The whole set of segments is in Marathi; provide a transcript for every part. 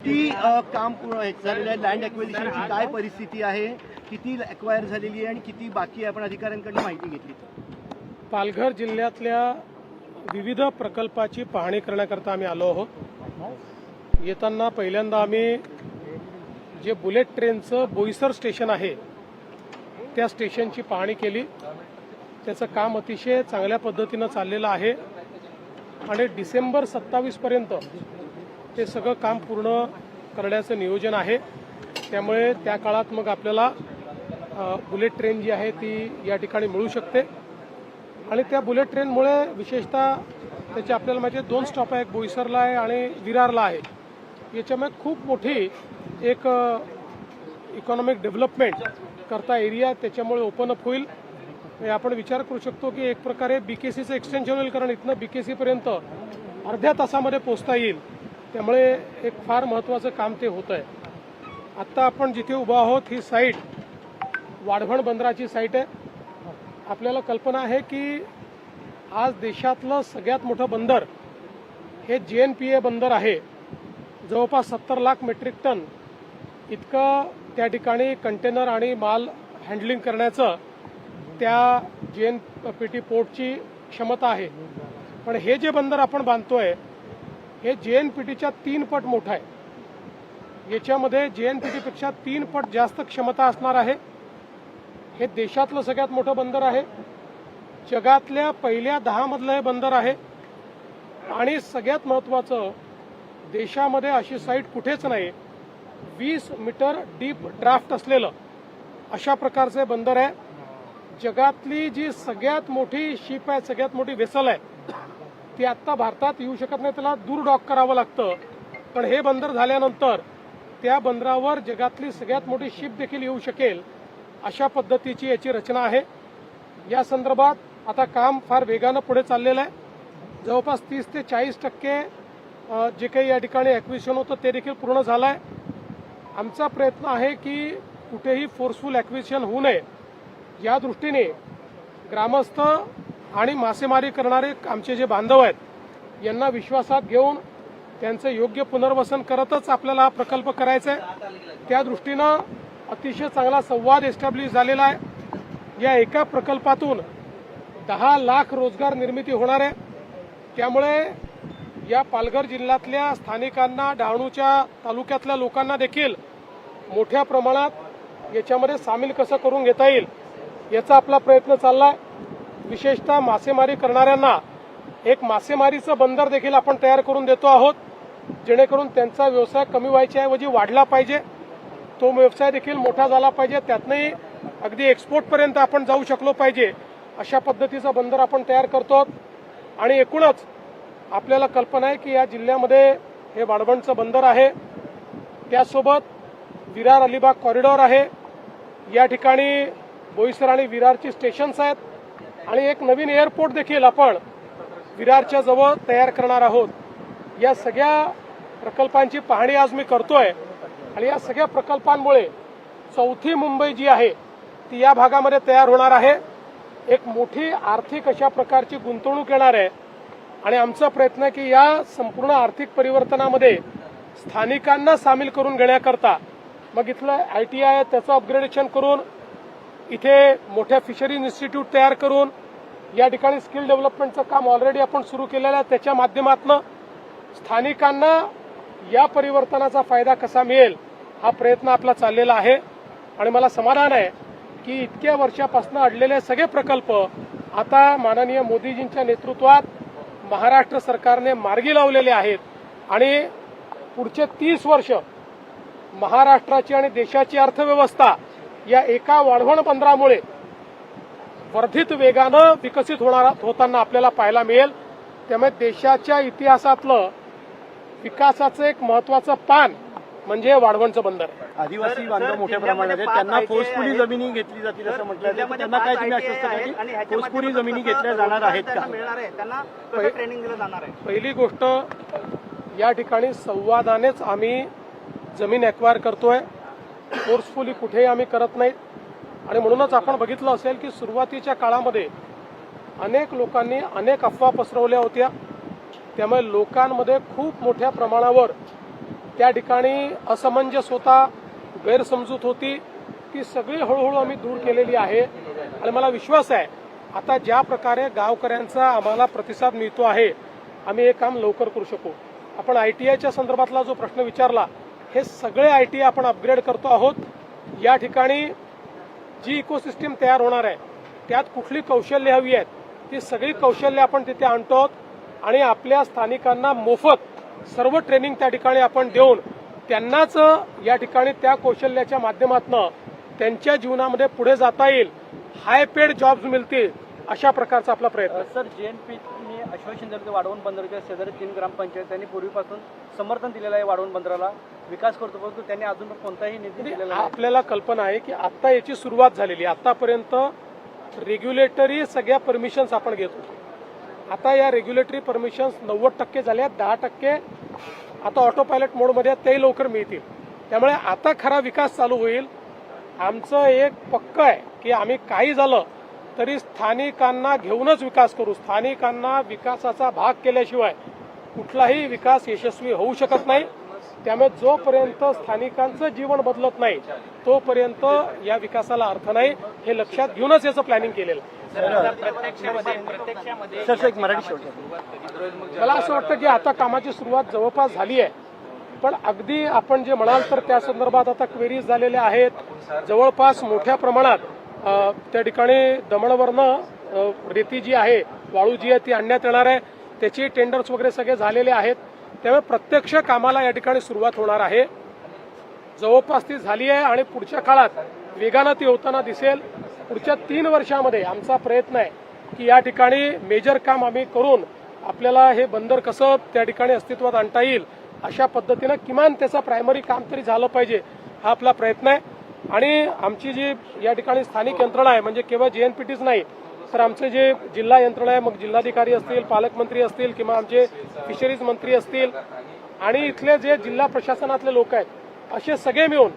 किती काम पूर्ण झालेलं आहे? लँड ॲक्विजिशनची काय परिस्थिती आहे? किती ॲक्वायर झालेली आहे आणि किती बाकी आहे? आपण अधिकाऱ्यांकडून माहिती घेतली. पालघर जिल्ह्यातल्या विविध प्रकल्पाची पाहणी करण्याकरता आम्ही आलो आहोत। येताना पहिल्यांदा आम्ही जे बुलेट ट्रेनचं बोईसर स्टेशन आहे त्या स्टेशनची पाहणी केली। त्याचं काम अतिशय चांगल्या पद्धतीनं चाललेलं आहे आणि डिसेंबर 27 पर्यंत ते सगळं काम पूर्ण करण्याचं नियोजन आहे। त्यामुळे त्या काळात मग आपल्याला बुलेट ट्रेन जी आहे ती या ठिकाणी मिळू शकते आणि त्या बुलेट ट्रेनमुळे विशेषतः त्याचे आपल्याला माहिती आहे 2 स्टॉप आहे, एक बोईसरला आहे आणि विरारला आहे। याच्यामुळे खूप मोठी एक इकॉनॉमिक डेव्हलपमेंट करता एरिया त्याच्यामुळे ओपन अप होईल। आपण विचार करू शकतो की एक प्रकारे बीकेसीचं एक्सटेन्शन होईल, कारण इथनं बीकेसी पर्यंत अर्ध्या तासामध्ये पोहोचता येईल। त्यामुळे एक फार महत्त्वाचं काम ते होत आहे। आत्ता आपण जिथे उभा आहोत ही साईट वाढवण बंदराची साईट आहे। आपल्याला कल्पना आहे की आज देशातलं सगळ्यात मोठं बंदर हे JNPA बंदर आहे। जवळपास 70 लाख मेट्रिक टन इतकं त्या ठिकाणी कंटेनर आणि माल हँडलिंग करण्याचं त्या JNPT पोर्टची क्षमता आहे। पण हे जे बंदर आपण बांधतोय हे JNPTच्या 3 पट मोठं आहे। याच्यामध्ये JNPT पेक्षा 3 पट जास्त क्षमता असणार आहे। हे देशातलं सगळ्यात मोठं बंदर आहे, जगातल्या पहिल्या 10 मधलं हे बंदर आहे आणि सगळ्यात महत्त्वाचं देशामध्ये अशी साईट कुठेच नाही। 20 मीटर डीप ड्राफ्ट असलेलं अशा प्रकारचे बंदर आहे। जगातली जी सगळ्यात मोठी शिप आहे, सगळ्यात मोठी वेसल आहे, ती आत्ता भारतात येऊ शकत नाही, त्याला दूर डॉक करावं लागतं। पण हे बंदर झाल्यानंतर त्या बंदरावर जगातली सगळ्यात मोठी शिप देखील येऊ शकेल अशा पद्धतीची याची रचना आहे। या संदर्भात आता काम फार वेगानं पुढे चाललेलं आहे। जवळपास 30 ते 40% जे काही या ठिकाणी ॲक्विजिशन होतं ते देखील पूर्ण झालं आहे। आमचा प्रयत्न आहे की कुठेही फोर्सफुल ॲक्विजिशन होऊ नये या दृष्टीने ग्रामस्थ आणि मासेमारी करणारे आमचे जे बांधव आहेत यांना विश्वासात घेऊन त्यांचं योग्य पुनर्वसन करतच आपल्याला हा प्रकल्प करायचा आहे। त्या दृष्टीनं अतिशय चांगला संवाद एस्टॅब्लिश झालेला आहे। या एका प्रकल्पातून 10 लाख रोजगार निर्मिती होणार आहे। त्यामुळे या पालघर जिल्ह्यातल्या स्थानिकांना, डहाणूच्या तालुक्यातल्या लोकांना देखील मोठ्या प्रमाणात याच्यामध्ये सामील कसं करून घेता येईल याचा आपला प्रयत्न चाललाय। विशेषतः मासेमारी करणाऱ्यांना एक मासेमारीचं बंदर देखील आपण तयार करून देतो आहोत, जेणेकरून त्यांचा व्यवसाय कमी व्हायच्या ऐवजी वाढला पाहिजे, तो व्यवसाय देखील मोठा झाला पाहिजे, त्यातनंही अगदी एक्सपोर्टपर्यंत आपण जाऊ शकलो पाहिजे अशा पद्धतीचं बंदर आपण तयार करतो। आणि एकूणच आपल्याला कल्पना आहे की या जिल्ह्यामध्ये हे वाढवणचं बंदर आहे, त्यासोबत विरार अलिबाग कॉरिडॉर आहे, या ठिकाणी बोईसर आणि विरारची स्टेशन्स आहेत आणि एक नवीन एअरपोर्ट देखील आपण विरारच्या जवळ तयार करणार आहोत। या सगळ्या प्रकल्पांची पाहणी आज मी करतोय आणि या सगळ्या प्रकल्पांमुळे चौथी मुंबई जी आहे ती या भागामध्ये तयार होणार आहे। एक मोठी आर्थिक अशा प्रकारची गुंतवणूक येणार आहे आणि आमचा प्रयत्न आहे की या संपूर्ण आर्थिक परिवर्तनामध्ये स्थानिकांना सामील करून घेण्याकरता मग इथलं ITI आहे त्याचं अपग्रेडेशन करून इथे मोठ्या फिशरीज इन्स्टिट्यूट तयार करून या ठिकाणी स्किल डेव्हलपमेंटचं काम ऑलरेडी आपण सुरू केलेलं आहे। त्याच्या माध्यमातून स्थानिकांना या परिवर्तनाचा फायदा कसा मिळेल हा प्रयत्न आपला चाललेला आहे आणि मला समाधान आहे की इतक्या वर्षापासून अडलेले सगळे प्रकल्प आता माननीय मोदीजींच्या नेतृत्वात महाराष्ट्र सरकारने मार्गी लावलेले आहेत आणि पुढचे 30 वर्ष महाराष्ट्राची आणि देशाची अर्थव्यवस्था या एका वाढवण बंदरामुळे वर्धित वेगानं विकसित होताना आपल्याला पाहायला मिळेल। त्यामुळे देशाच्या इतिहासातलं विकासाचं एक महत्त्वाचं पान म्हणजे वाढवणचं बंदर। आदिवासी बांधव मोठ्या प्रमाणात आहेत, त्यांना फोर्सफुली जमिनी घेतली जातील असं म्हटलं जातं, त्यांना काय तुम्ही आश्वस्त करा की फोर्सफुली जमिनी घेतल्या जाणार आहेत का? त्यांना कसं ट्रेनिंग दिलं जाणार आहे? पहिली गोष्ट या ठिकाणी संवादानेच आम्ही जमीन ॲक्वायर करतोय, फोर्सफुली कुठेही आम्ही करत नाहीत। आणि म्हणूनच आपण बघितलं असेल की सुरुवातीच्या काळामध्ये अनेक लोकांनी अनेक अफवा पसरवल्या होत्या, त्यामुळे लोकांमध्ये खूप मोठ्या प्रमाणावर त्या ठिकाणी असमंजस होता, गैरसमजूत होती, ती सगळी हळूहळू आम्ही दूर केलेली आहे. आणि मला विश्वास आहे आता ज्या प्रकारे गावकऱ्यांचा आम्हाला प्रतिसाद मिळतो आहे, आम्ही हे काम लवकर करू शकू. आपण ITIच्या संदर्भातला जो प्रश्न विचारला, हे सगळे ITI आपण अपग्रेड करतो आहोत. या ठिकाणी जी इकोसिस्टीम तयार होणार आहे त्यात कुठली कौशल्य हवी आहेत ती सगळी कौशल्य आपण तिथे आणतो आहोत आणि आपल्या स्थानिकांना मोफत सर्व ट्रेनिंग त्या ठिकाणी आपण देऊन त्यांनाच या ठिकाणी त्या कौशल्याच्या माध्यमातून त्यांच्या जीवनामध्ये पुढे जाता येईल, हाय पेड जॉब्स मिळतील, अशा प्रकारचा आपला प्रयत्न आहे. सर, JNPTने आश्वासन दिलं की वाढवण बंदराच्या शेजारी 3 ग्रामपंचायत पूर्वीपासून समर्थन दिलेलं आहे वाढवण बंदराला, विकास करतो, परंतु त्यांनी अजून कोणताही निधी दिलेला नाही. आपल्याला कल्पना आहे की आता याची सुरुवात झालेली आहे. आतापर्यंत रेग्युलेटरी सगळ्या परमिशन्स आपण घेत होतो. आता या रेग्युलेटरी परमिशन्स 90% झाल्या, 10% आता ऑटो पायलट मोडमध्ये तेही लवकर मिळतील. त्यामुळे आता खरा विकास चालू होईल. आमचं एक पक्क आहे की आम्ही काही झालं तरी स्थानिकांना घेऊनच विकास करू. स्थानिकांना विकासाचा भाग केल्याशिवाय कुठलाही विकास यशस्वी होऊ शकत नाही. त्यामुळे जोपर्यंत स्थानिकांचं जीवन बदलत नाही तोपर्यंत या विकासाला अर्थ नाही, हे लक्षात घेऊनच याचं प्लॅनिंग केलेलं आहे. सर, एक मराठी शेवट. मला असं वाटतं की आता कामाची सुरुवात जवळपास झाली आहे, पण अगदी आपण जे म्हणाल तर त्या संदर्भात आता क्वेरीज झालेल्या आहेत. जवळपास मोठ्या प्रमाणात त्या ठिकाणी दमणवरनं रेती जी आहे, वाळू जी आहे ती आणण्यात येणार आहे. त्याची टेंडर्स वगैरे सगळे झालेले आहेत. त्यामुळे प्रत्यक्ष कामाला या ठिकाणी सुरुवात होणार आहे. जवळपास ती झाली आहे आणि पुढच्या काळात वेगानं ती होताना दिसेल. पुढच्या 3 वर्षामध्ये आमचा प्रयत्न आहे की या ठिकाणी मेजर काम आम्ही करून आपल्याला हे बंदर कसं त्या ठिकाणी अस्तित्वात आणता येईल अशा पद्धतीनं किमान त्याचं प्रायमरी काम तरी झालं पाहिजे, हा आपला प्रयत्न आहे. आणि आमची जी या ठिकाणी स्थानिक यंत्रणा आहे, म्हणजे केवळ JNPTच नाही तर आमचे जे जिल्हा यंत्रणा आहे, मग जिल्हाधिकारी असतील, पालकमंत्री असतील किंवा आमचे फिशरीज मंत्री असतील आणि इथले जे जिल्हा प्रशासनातले लोक आहेत, असे सगळे मिळून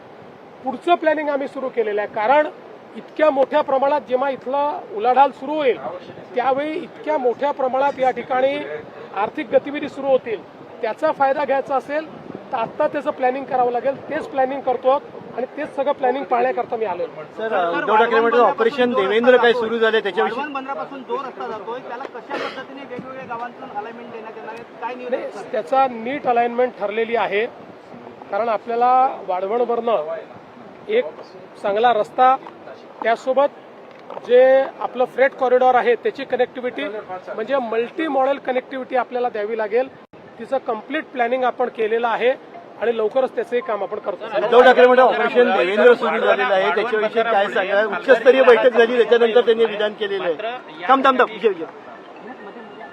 पुढचं प्लॅनिंग आम्ही सुरू केलेलं आहे. कारण इतक्या मोठ्या प्रमाणात जेव्हा इथलं उलाढाल सुरू होईल त्यावेळी इतक्या मोठ्या प्रमाणात या ठिकाणी आर्थिक गतिविधी सुरू होतील. त्याचा फायदा घ्यायचा असेल तर आता त्याचं प्लॅनिंग करावं लागेल. तेच प्लॅनिंग करतो आणि तेच सगळं प्लॅनिंग पाळण्याकरता मी आलो. सर, उद्धव ठाकरे म्हणतात ऑपरेशन देवेंद्र काय सुरू झाले त्याच्याविषयी वाढवण बंदरापासून जो रस्ता जातोय त्याला कशा पद्धतीने वेगवेगळ्या गावांतून अलाइनमेंट देण्यात येणार आहे, काय नियोजन? त्याचा नीट अलाइनमेंट ठरलेली आहे. कारण आपल्याला वाढवणवरनं एक चांगला रस्ता, त्यासोबत जे आपलं फ्रेट कॉरिडॉर आहे त्याची कनेक्टिव्हिटी, म्हणजे मल्टी मॉडेल कनेक्टिव्हिटी आपल्याला द्यावी लागेल. तिचं कम्प्लीट प्लॅनिंग आपण केलेलं आहे आणि लवकरच त्याचंही काम आपण करतो. उद्धव ठाकरे म्हणतात ऑपरेशन देवेंद्र सुरू झालेलं आहे, त्याच्याविषयी काय सांगा? उच्चस्तरीय बैठक झाली, त्याच्यानंतर त्यांनी विधान केलेलं आहे. थांब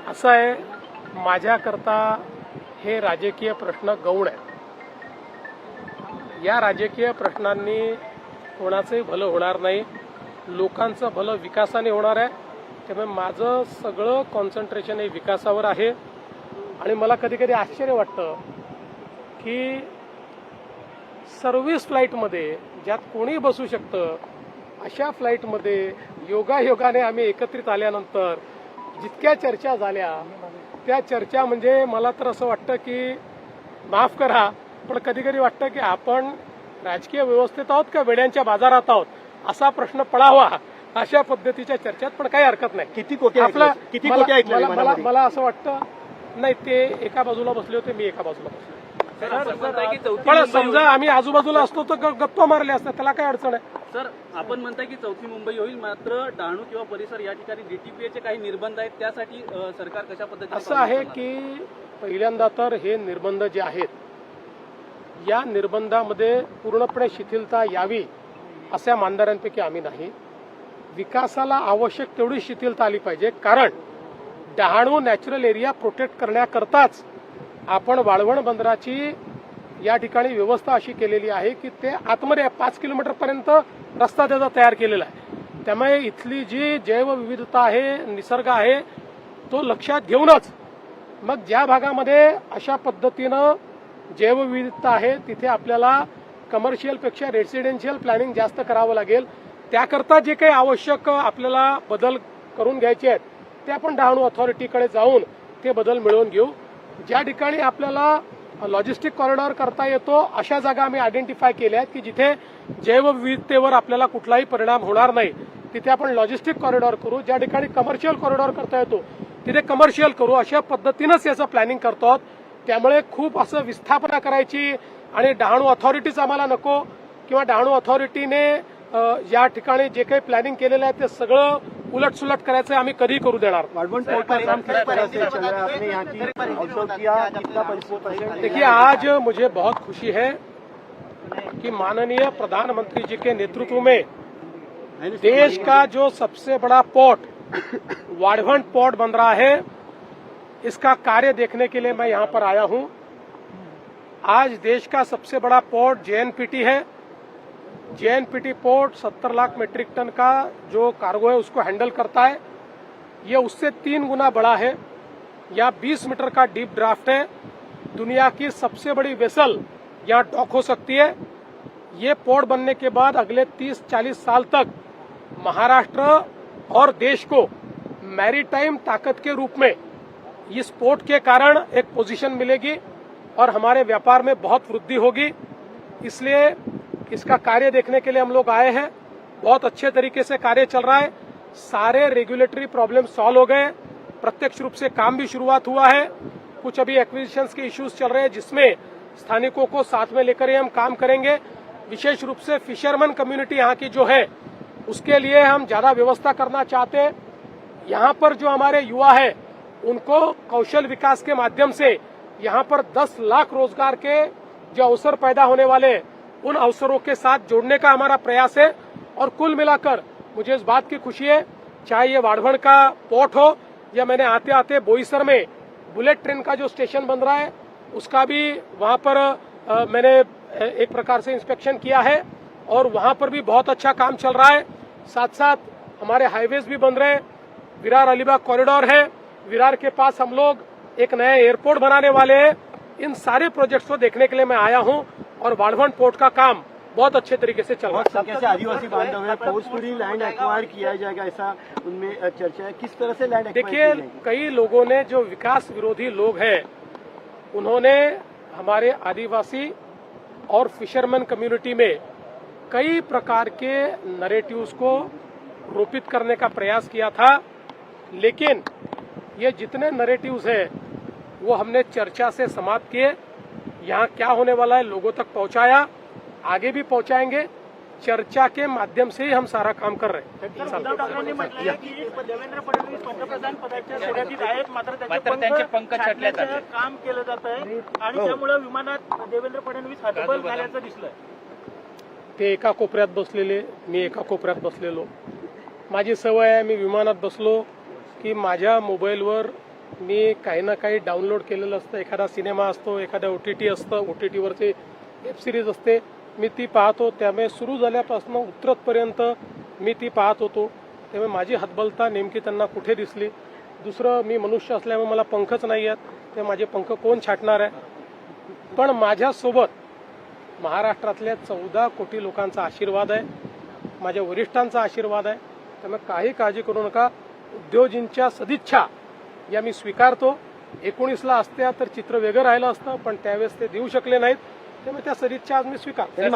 असं आहे, माझ्याकरता हे राजकीय प्रश्न गौण आहे. या राजकीय प्रश्नांनी कोणाचंही भलं होणार नाही, लोकांचं भलं विकासाने होणार आहे. त्यामुळे माझं सगळं कॉन्सन्ट्रेशन हे विकासावर आहे. आणि मला कधी कधी आश्चर्य वाटतं की सर्व्हिस फ्लाईटमध्ये ज्यात कोणी बसू शकतं अशा फ्लाईटमध्ये योगायोगाने आम्ही एकत्रित आल्यानंतर जितक्या चर्चा झाल्या त्या चर्चा, म्हणजे मला तर असं वाटतं की माफ करा पण कधी कधी वाटतं की आपण राजकीय व्यवस्थेत आहोत का वेड्यांच्या बाजारात आहोत असा प्रश्न पडावा अशा पद्धतीच्या चर्चेत. पण काही हरकत नाही. किती कोटी मला असं वाटतं नाही, ते एका बाजूला बसले होते, मी एका बाजूला बसलो. पण समजा आम्ही आजूबाजूला असतो तर गप्पा मारले असतात, त्याला काय अडचण आहे? सर, आपण म्हणताय की चौथी मुंबई होईल, मात्र डहाणू किंवा परिसर या ठिकाणी DTPAचे काही निर्बंध आहेत, त्यासाठी सरकार कशा पद्धतीने? असं आहे की पहिल्यांदा तर हे निर्बंध जे आहेत या निर्बंधामध्ये पूर्णपणे शिथिलता यावी अशा मानणाऱ्यांपैकी आम्ही नाही. विकासाला आवश्यक तेवढी शिथिलता आली पाहिजे. कारण डहाणू नॅचरल एरिया प्रोटेक्ट करण्याकरताच आपण वाळवण बंदराची या ठिकाणी व्यवस्था अशी केलेली आहे की ते आतमध्ये 5 किलोमीटरपर्यंत रस्ता त्याचा तयार केलेला आहे. त्यामुळे इथली जी जैवविविधता आहे, निसर्ग आहे, तो लक्षात घेऊनच मग ज्या भागामध्ये अशा पद्धतीनं जैवविविधता आहे तिथे आपल्याला कमर्शियलपेक्षा रेसिडेन्शियल प्लॅनिंग जास्त करावं लागेल. त्याकरता जे काही आवश्यक आपल्याला बदल करून घ्यायचे आहेत ते आपण डहाणू अथॉरिटीकडे जाऊन ते बदल मिळवून घेऊ. ज्या ठिकाणी आपल्याला लॉजिस्टिक कॉरिडॉर करता येतो अशा जागा आम्ही आयडेंटिफाय केल्या आहेत की जिथे जैवविविधतेवर आपल्याला कुठलाही परिणाम होणार नाही, तिथे आपण लॉजिस्टिक कॉरिडॉर करू. ज्या ठिकाणी कमर्शियल कॉरिडॉर करता येतो तिथे कमर्शियल करू, अशा पद्धतीनंच याचं प्लॅनिंग करतो आहोत. त्यामुळे खूप असं विस्थापना करायची आणि डहाणू ऑथॉरिटीच आम्हाला नको किंवा डहाणू ऑथॉरिटीने या ठिकाणी जे काही प्लॅनिंग केलेलं आहे ते सगळं उलटसुलट करायचं आम्ही कधी करू देणार. देखिए, आज मुझे बहुत खुशी है कि माननीय प्रधानमंत्री जी के नेतृत्व में देश का जो सबसे बड़ा पोर्ट वाढवंट पोर्ट बन रहा है, इसका कार्य देखने के लिए मैं यहां पर आया हूं. आज देश का सबसे बड़ा पोर्ट जेएनपीटी है. JNPT port 70 lakh metric ton का जो कार्गो है उसको हैंडल करता है. ये उससे 3 गुना बड़ा है. यहाँ 20 मीटर का डीप ड्राफ्ट है. दुनिया की सबसे बड़ी वेसल यहाँ डॉक हो सकती है. ये पोर्ट बनने के बाद अगले 30-40 साल तक महाराष्ट्र और देश को मैरीटाइम ताकत के रूप में इस पोर्ट के कारण एक पोजीशन मिलेगी और हमारे व्यापार में बहुत वृद्धि होगी. इसलिए इसका कार्य देखने के लिए हम लोग आए हैं. बहुत अच्छे तरीके से कार्य चल रहा है. सारे रेगुलेटरी प्रॉब्लम सॉल्व हो गए. प्रत्यक्ष रूप से काम भी शुरुआत हुआ है. कुछ अभी एक्विजिशंस के इश्यूज चल रहे हैं जिसमें स्थानिकों को साथ में लेकर ही हम काम करेंगे. विशेष रूप से फिशरमैन कम्युनिटी यहाँ की जो है उसके लिए हम ज्यादा व्यवस्था करना चाहते हैं. यहाँ पर जो हमारे युवा है उनको कौशल विकास के माध्यम से यहाँ पर 10 लाख रोजगार के जो अवसर पैदा होने वाले उन अवसरों के साथ जोड़ने का हमारा प्रयास है. और कुल मिलाकर मुझे इस बात की खुशी है, चाहे ये वाढ़वण का पोर्ट हो या मैंने आते आते बोईसर में बुलेट ट्रेन का जो स्टेशन बन रहा है उसका भी वहां पर मैंने एक प्रकार से इंस्पेक्शन किया है और वहां पर भी बहुत अच्छा काम चल रहा है. साथ साथ हमारे हाईवेज भी बन रहे हैं. विरार अलीबाग कॉरिडोर है. विरार के पास हम लोग एक नया एयरपोर्ट बनाने वाले हैं. इन सारे प्रोजेक्ट्स को देखने के लिए मैं आया हूं और वाढ़वण पोर्ट का काम बहुत अच्छे तरीके से चल रहा है. कैसे आदिवासी बांधव है, फोर्सफुली लैंड एक्वायर किया जाएगा ऐसा उनमें चर्चा है. किस तरह से लैंड देखिए, कई लोगों ने जो विकास विरोधी लोग हैं उन्होंने हमारे आदिवासी और फिशरमैन कम्युनिटी में कई प्रकार के नैरेटिव्स को रोपित करने का प्रयास किया था. लेकिन ये जितने नैरेटिव्स हैं वो हमने चर्चा से समाप्त किए. यहाँ क्या होने वाला है लोगों तक पहुंचाया, आगे भी पहुंचाएंगे. चर्चा के माध्यम से ही हम सारा काम कर रहे हैं. उद्धव ठाकरेंनी म्हटलं की देवेंद्र फडणवीस पंतप्रधान पदाच्या शर्यतीत आहेत, मात्र त्यांचे पंख छाटण्याचं काम केलं जात आहे आणि त्यामुळे विमानात देवेंद्र फडणवीस हतबल झाल्याचं दिसलंय. ते एका कोपऱ्यात बसलेले, मी एका कोपऱ्यात बसलेलो. माझी सवय आहे, मी विमानात बसलो की माझ्या मोबाईलवर मी काही ना काही डाउनलोड केलेलं असतं. एखादा सिनेमा असतो, एखादा OTT असतं, OTTवरचे वेब सिरीज असते, मी ती पाहतो. त्यामुळे सुरू झाल्यापासून उतरतपर्यंत मी ती पाहत होतो. त्यामुळे माझी हतबलता नेमकी त्यांना कुठे दिसली. दुसरं, मी मनुष्य असल्यामुळे मला पंखच नाही आहेत, ते माझे पंख कोण छाटणार आहे. पण माझ्यासोबत महाराष्ट्रातल्या 14 कोटी लोकांचा आशीर्वाद आहे, माझ्या वरिष्ठांचा आशीर्वाद आहे. त्यामुळे काही काळजी करू नका. उद्योजींच्या सदिच्छा या मी स्वीकारतो. 19ला असत्या तर चित्र वेगळं राहिलं असतं, पण त्यावेळेस ते देऊ शकले नाहीत. त्यामुळे त्या सदिच्छा आज मी स्वीकारतो.